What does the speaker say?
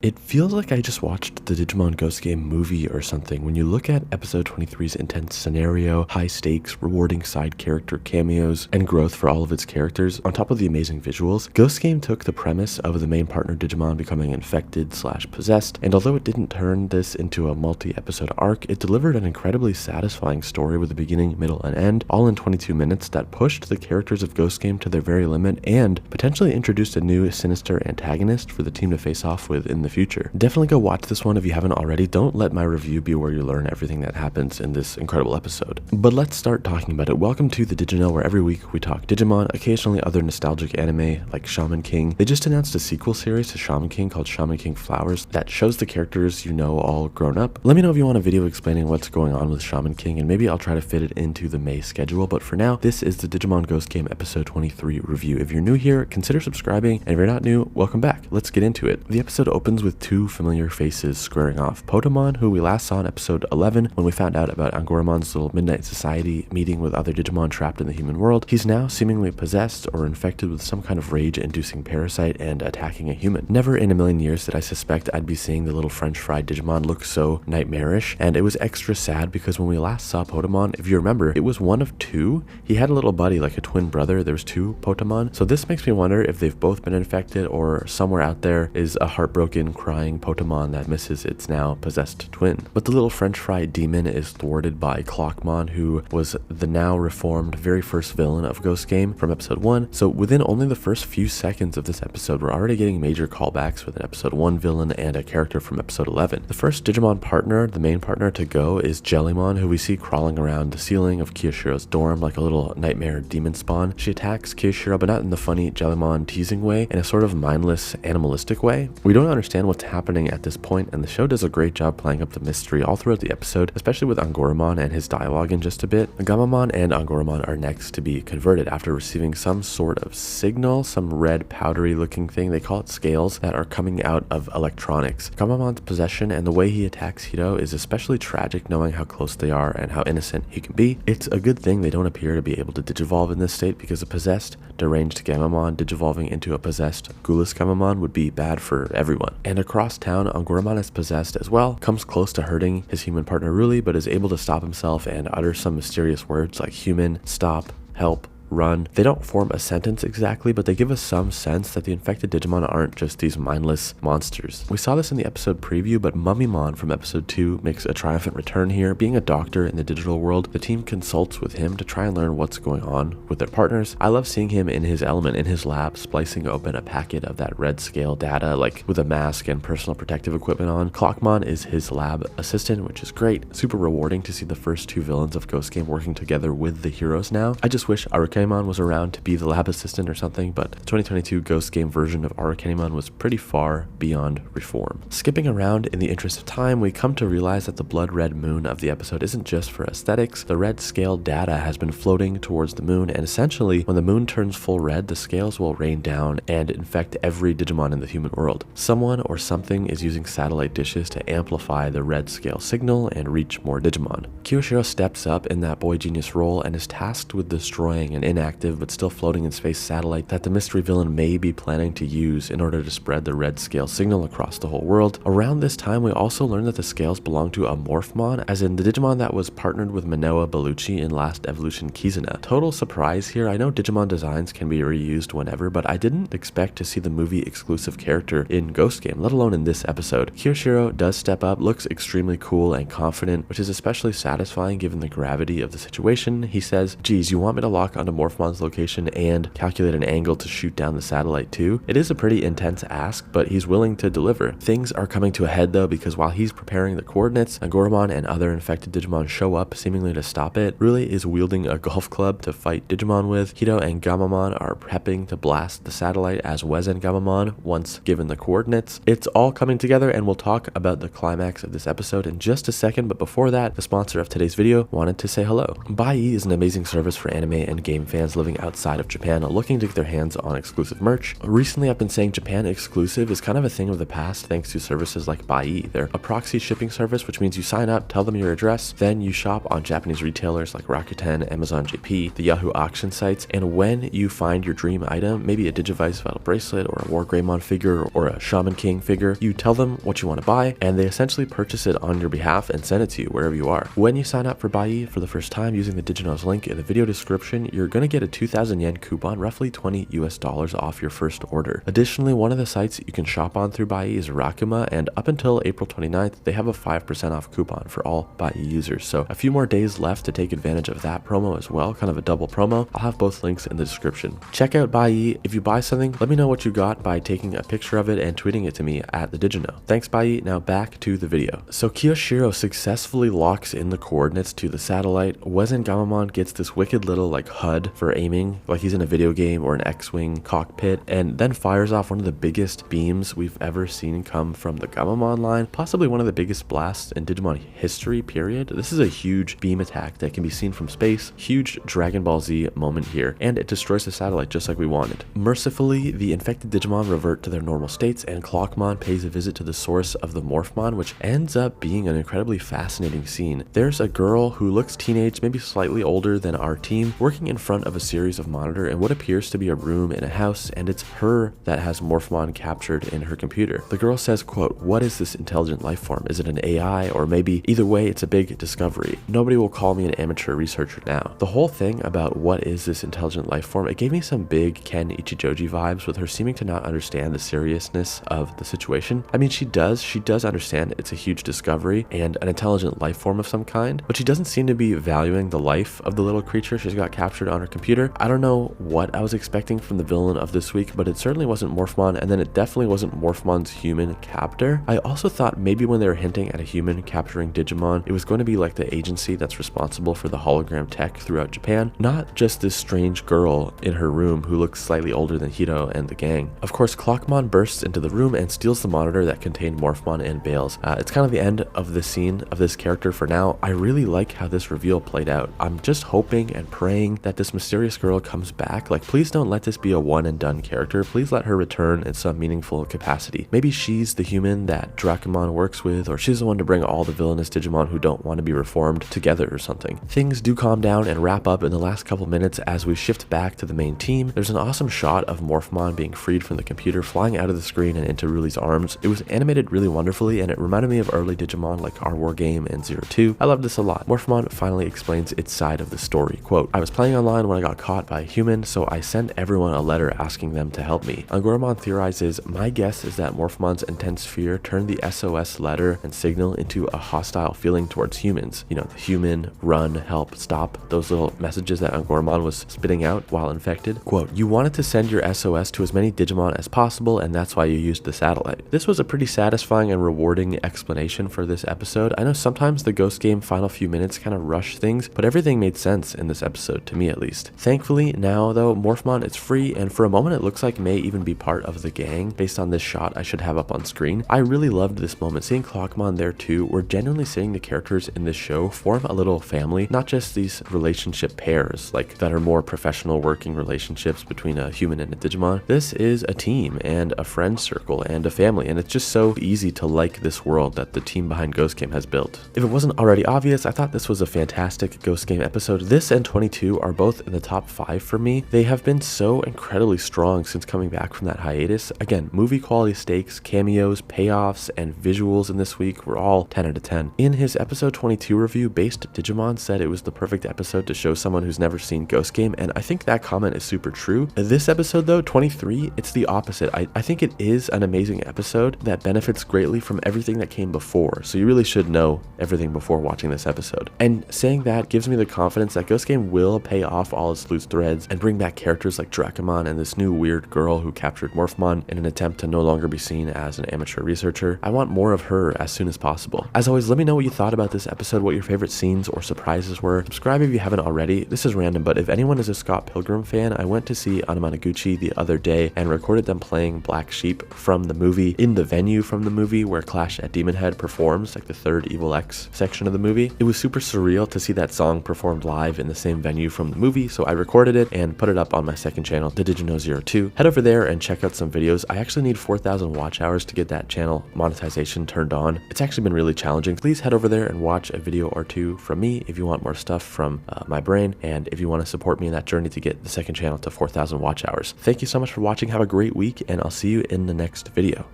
It feels like I just watched the Digimon Ghost Game movie or something when you look at episode 23's intense scenario, high stakes, rewarding side character cameos, and growth for all of its characters, on top of the amazing visuals. Ghost Game took the premise of the main partner Digimon becoming infected/possessed, and although it didn't turn this into a multi-episode arc, it delivered an incredibly satisfying story with a beginning, middle, and end, all in 22 minutes that pushed the characters of Ghost Game to their very limit and potentially introduced a new sinister antagonist for the team to face off with in the future. Definitely go watch this one if you haven't already. Don't let my review be where you learn everything that happens in this incredible episode. But let's start talking about it. Welcome to the Digino, where every week we talk Digimon, occasionally other nostalgic anime like Shaman King. They just announced a sequel series to Shaman King called Shaman King Flowers that shows the characters you know all grown up. Let me know if you want a video explaining what's going on with Shaman King, and maybe I'll try to fit it into the May schedule. But for now, this is the Digimon Ghost Game episode 23 review. If you're new here, consider subscribing, and if you're not new, welcome back. Let's get into it. The episode opens with two familiar faces squaring off. Potamon, who we last saw in episode 11 when we found out about Angoramon's little midnight society meeting with other Digimon trapped in the human world. He's now seemingly possessed or infected with some kind of rage-inducing parasite and attacking a human. Never in a million years did I suspect I'd be seeing the little French fried Digimon look so nightmarish, and it was extra sad because when we last saw Potamon, if you remember, it was one of two. He had a little buddy, like a twin brother. There was two Potamon. So this makes me wonder if they've both been infected, or somewhere out there is a heartbroken, crying Potamon that misses its now possessed twin. But the little French fry demon is thwarted by Clockmon, who was the now reformed very first villain of Ghost Game from episode 1. So within only the first few seconds of this episode, we're already getting major callbacks with an episode 1 villain and a character from episode 11. The first Digimon partner, the main partner to go, is Jellymon, who we see crawling around the ceiling of Kiyoshiro's dorm like a little nightmare demon spawn. She attacks Kiyoshiro, but not in the funny Jellymon teasing way, in a sort of mindless, animalistic way. We don't understand what's happening at this point, and the show does a great job playing up the mystery all throughout the episode, especially with Angoramon and his dialogue in just a bit. Gamamon and Angoramon are next to be converted after receiving some sort of signal, some red powdery looking thing, they call it scales, that are coming out of electronics. Gamamon's possession and the way he attacks Hiro is especially tragic, knowing how close they are and how innocent he can be. It's a good thing they don't appear to be able to digivolve in this state, because a possessed, deranged Gamamon digivolving into a possessed Ghoulish Gamamon would be bad for everyone. And across town, Angoramon is possessed as well, comes close to hurting his human partner Ruli, but is able to stop himself and utter some mysterious words like human, stop, help, run. They don't form a sentence exactly, but they give us some sense that the infected Digimon aren't just these mindless monsters. We saw this in the episode preview, but Mummymon from episode 2 makes a triumphant return here. Being a doctor in the digital world, the team consults with him to try and learn what's going on with their partners. I love seeing him in his element in his lab, splicing open a packet of that red scale data, like with a mask and personal protective equipment on. Clockmon is his lab assistant, which is great. Super rewarding to see the first two villains of Ghost Game working together with the heroes now. I just wish Arukenimon was around to be the lab assistant or something, but the 2022 Ghost Game version of Arukenimon was pretty far beyond reform. Skipping around in the interest of time, we come to realize that the blood red moon of the episode isn't just for aesthetics. The red scale data has been floating towards the moon, and essentially when the moon turns full red, the scales will rain down and infect every Digimon in the human world. Someone or something is using satellite dishes to amplify the red scale signal and reach more Digimon. Kiyoshiro steps up in that boy genius role and is tasked with destroying an inactive but still floating in space satellite that the mystery villain may be planning to use in order to spread the red scale signal across the whole world. Around this time, we also learn that the scales belong to a Morphomon, as in the Digimon that was partnered with Menoa Bellucci in last Evolution Kizuna. Total surprise here. I know Digimon designs can be reused whenever, but I didn't expect to see the movie exclusive character in Ghost Game, let alone in this episode. Kiyoshiro does step up, looks extremely cool and confident, which is especially satisfying given the gravity of the situation. He says, "Geez, you want me to lock onto Morphomon's location and calculate an angle to shoot down the satellite too?" It is a pretty intense ask, but he's willing to deliver. Things are coming to a head though, because while he's preparing the coordinates, Angoramon and other infected Digimon show up seemingly to stop it. Ruli is wielding a golf club to fight Digimon with. Hiro and Gamamon are prepping to blast the satellite as Wezen Gamamon once given the coordinates. It's all coming together, and we'll talk about the climax of this episode in just a second, but before that, the sponsor of today's video wanted to say hello. Buyee is an amazing service for anime and game fans living outside of Japan looking to get their hands on exclusive merch. Recently, I've been saying Japan exclusive is kind of a thing of the past thanks to services like Bai. They're a proxy shipping service, which means you sign up, tell them your address, then you shop on Japanese retailers like Rakuten, Amazon JP, the Yahoo auction sites, and when you find your dream item, maybe a Digivice Vital Bracelet or a War Greymon figure or a Shaman King figure, you tell them what you want to buy, and they essentially purchase it on your behalf and send it to you wherever you are. When you sign up for Bai for the first time using the Diginos link in the video description, you're going to get a 2,000 yen coupon, roughly $20 US off your first order. Additionally, one of the sites you can shop on through Bai is Rakuma, and up until April 29th, they have a 5% off coupon for all Bai users. So a few more days left to take advantage of that promo as well, kind of a double promo. I'll have both links in the description. Check out Bai. If you buy something, let me know what you got by taking a picture of it and tweeting it to me at the Digino. Thanks, Bai. Now back to the video. So Kiyoshiro successfully locks in the coordinates to the satellite. Wezen Gamamon gets this wicked little like HUD for aiming, like he's in a video game or an X-Wing cockpit, and then fires off one of the biggest beams we've ever seen come from the Gamamon line, possibly one of the biggest blasts in Digimon history, period. This is a huge beam attack that can be seen from space, huge Dragon Ball Z moment here, and it destroys the satellite just like we wanted. Mercifully, the infected Digimon revert to their normal states, and Clockmon pays a visit to the source of the Morphomon, which ends up being an incredibly fascinating scene. There's a girl who looks teenage, maybe slightly older than our team, working in front of a series of monitors in what appears to be a room in a house, and it's her that has Morphomon captured in her computer. The girl says, quote, "What is this intelligent life form? Is it an AI? Or maybe either way, it's a big discovery. Nobody will call me an amateur researcher now." The whole thing about what is this intelligent life form, it gave me some big Ken Ichijoji vibes, with her seeming to not understand the seriousness of the situation. I mean, she does understand it's a huge discovery and an intelligent life form of some kind, but she doesn't seem to be valuing the life of the little creature she's got captured on her computer. I don't know what I was expecting from the villain of this week, but it certainly wasn't Morphomon, and then it definitely wasn't Morphomon's human captor. I also thought maybe when they were hinting at a human capturing Digimon, it was going to be like the agency that's responsible for the hologram tech throughout Japan, not just this strange girl in her room who looks slightly older than Hiro and the gang. Of course, Clockmon bursts into the room and steals the monitor that contained Morphomon and bails. It's kind of the end of the scene of this character for now. I really like how this reveal played out. I'm just hoping and praying that this mysterious girl comes back. Like, please don't let this be a one and done character. Please let her return in some meaningful capacity. Maybe she's the human that Dracomon works with, or she's the one to bring all the villainous Digimon who don't want to be reformed together or something. Things do calm down and wrap up in the last couple minutes as we shift back to the main team. There's an awesome shot of Morphomon being freed from the computer, flying out of the screen and into Ruli's arms. It was animated really wonderfully, and it reminded me of early Digimon like Our War Game and 02. I love this a lot. Morphomon finally explains its side of the story. Quote, "I was playing online when I got caught by a human, so I sent everyone a letter asking them to help me. Angoramon theorizes, my guess is that Morphomon's intense fear turned the SOS letter and signal into a hostile feeling towards humans. You know, the human, run, help, stop, those little messages that Angoramon was spitting out while infected. Quote, you wanted to send your SOS to as many Digimon as possible, and that's why you used the satellite." This was a pretty satisfying and rewarding explanation for this episode. I know sometimes the Ghost Game final few minutes kind of rush things, but everything made sense in this episode, to me at least. Thankfully, now though, Morphomon is free, and for a moment it looks like may even be part of the gang, based on this shot I should have up on screen. I really loved this moment. Seeing Clockmon there too, we're genuinely seeing the characters in this show form a little family, not just these relationship pairs, like that are more professional working relationships between a human and a Digimon. This is a team and a friend circle and a family, and it's just so easy to like this world that the team behind Ghost Game has built. If it wasn't already obvious, I thought this was a fantastic Ghost Game episode. This and 22 are both in the top 5 for me. They have been so incredibly strong since coming back from that hiatus. Again, movie quality stakes, cameos, payoffs, and visuals in this week were all 10 out of 10. In his episode 22 review, Based Digimon said it was the perfect episode to show someone who's never seen Ghost Game, and I think that comment is super true. This episode though, 23, it's the opposite. I think it is an amazing episode that benefits greatly from everything that came before, so you really should know everything before watching this episode. And saying that gives me the confidence that Ghost Game will pay off all its loose threads and bring back characters like Dracomon and this new weird girl who captured Morphomon in an attempt to no longer be seen as an amateur researcher. I want more of her as soon as possible. As always, let me know what you thought about this episode, what your favorite scenes or surprises were. Subscribe if you haven't already. This is random, but if anyone is a Scott Pilgrim fan, I went to see Anamanaguchi the other day and recorded them playing Black Sheep from the movie in the venue from the movie where Clash at Demon Head performs, like the third Evil X section of the movie. It was super surreal to see that song performed live in the same venue from the movie. movie, so I recorded it and put it up on my second channel, the Digino02. Head over there and check out some videos. I actually need 4,000 watch hours to get that channel monetization turned on. It's actually been really challenging. Please head over there and watch a video or two from me if you want more stuff from my brain, and if you want to support me in that journey to get the second channel to 4,000 watch hours. Thank you so much for watching. Have a great week, and I'll see you in the next video.